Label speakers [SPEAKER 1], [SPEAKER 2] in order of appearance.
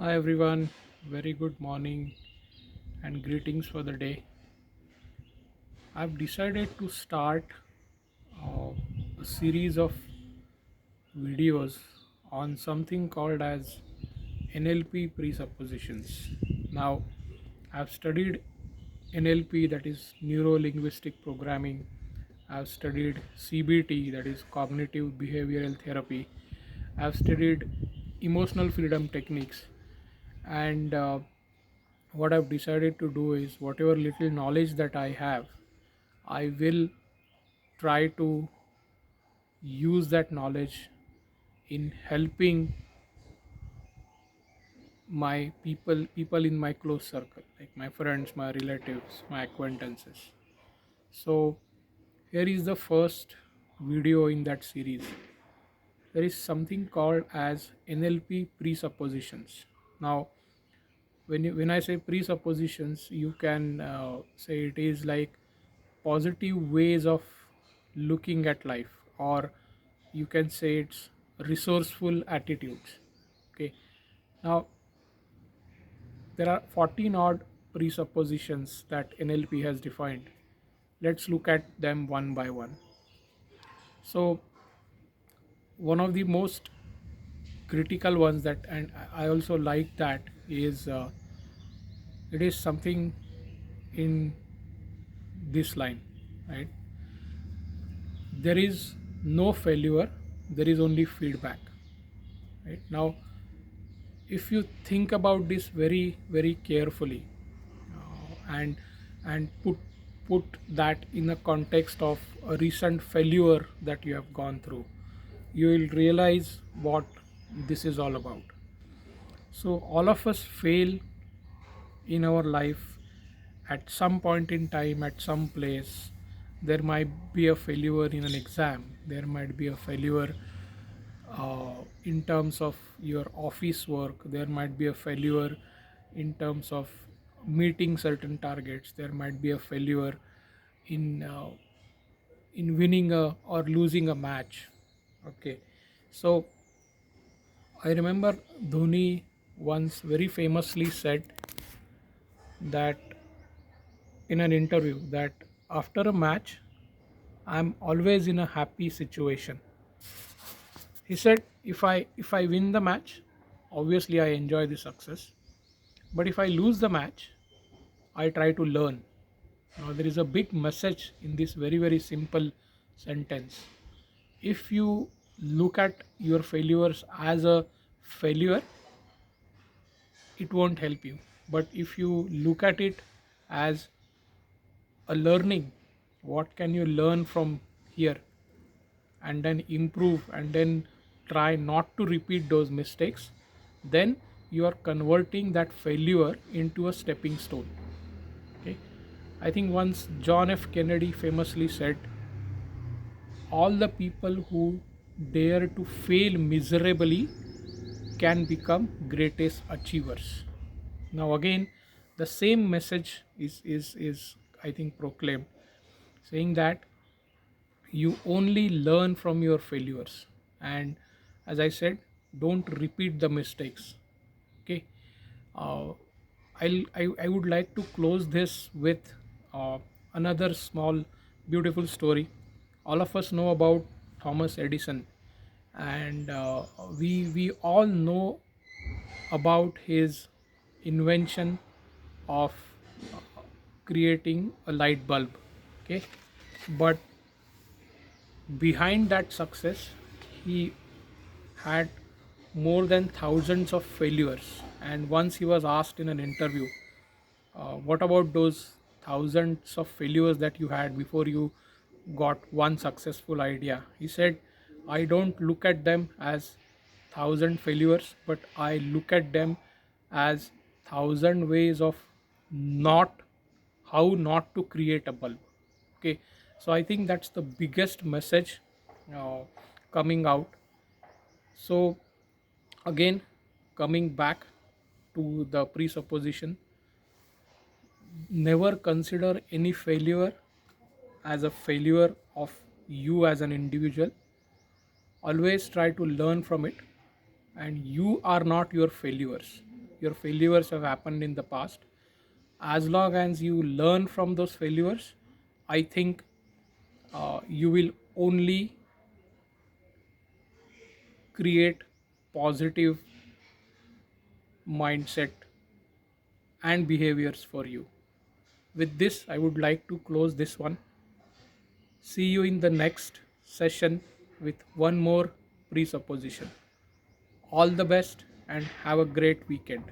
[SPEAKER 1] Hi everyone, very good morning and greetings for the day. I've decided to start uh, a series of videos on something called as NLP presuppositions. Now, I've studied NLP, that is neuro linguistic programming. I've studied CBT, that is cognitive behavioral therapy. I've studied emotional freedom techniques, and what I've decided to do is whatever little knowledge that I have, I will try to use that knowledge in helping my people in my close circle, like my friends, my relatives, my acquaintances. So here is the first video in that series. There is something called as NLP presuppositions. Now, when I say presuppositions, you can say it is like positive ways of looking at life, or you can say it's resourceful attitudes. Okay, now there are 14 odd presuppositions that NLP has defined. Let's look at them one by one. So one of the most critical ones, that and I also like that, is it is something in this line, right? There is no failure, there is only feedback. Right now, if you think about this very very carefully, and put that in a context of a recent failure that you have gone through, you will realize what this is all about. So all of us fail in our life at some point in time, at some place. There might be a failure in an exam, there might be a failure in terms of your office work, there might be a failure in terms of meeting certain targets, there might be a failure in winning a or losing a match. Okay, so I remember Dhoni once very famously said that in an interview, that after a match I'm always in a happy situation. He said, if I win the match, obviously I enjoy the success, but if I lose the match, I try to learn. Now there is a big message in this very very simple sentence. If you look at your failures as a failure, it won't help you. But if you look at it as a learning, what can you learn from here, and then improve, and then try not to repeat those mistakes, then you are converting that failure into a stepping stone. Okay, I think once John F Kennedy famously said, all the people who dare to fail miserably can become greatest achievers. Now again, the same message is I think proclaimed, saying that you only learn from your failures, and as I said, don't repeat the mistakes. Okay, uh, I would like to close this with another small beautiful story. All of us know about Thomas Edison, and we all know about his invention of creating a light bulb. Okay, but behind that success, he had more than thousands of failures. And once he was asked in an interview, what about those thousands of failures that you had before you got one successful idea? He said, I don't look at them as thousand failures, but I look at them as thousand ways of not how not to create a bulb. Okay, so I think that's the biggest message uh, coming out. So again, coming back to the presupposition, never consider any failure as a failure of you as an individual. Always try to learn from it, and you are not your failures. your failures have happened in the past. As long as you learn from those failures, I think you will only create positive mindset and behaviors for you. With this, I would like to close this one. See you in the next session with one more presupposition. All the best and have a great weekend.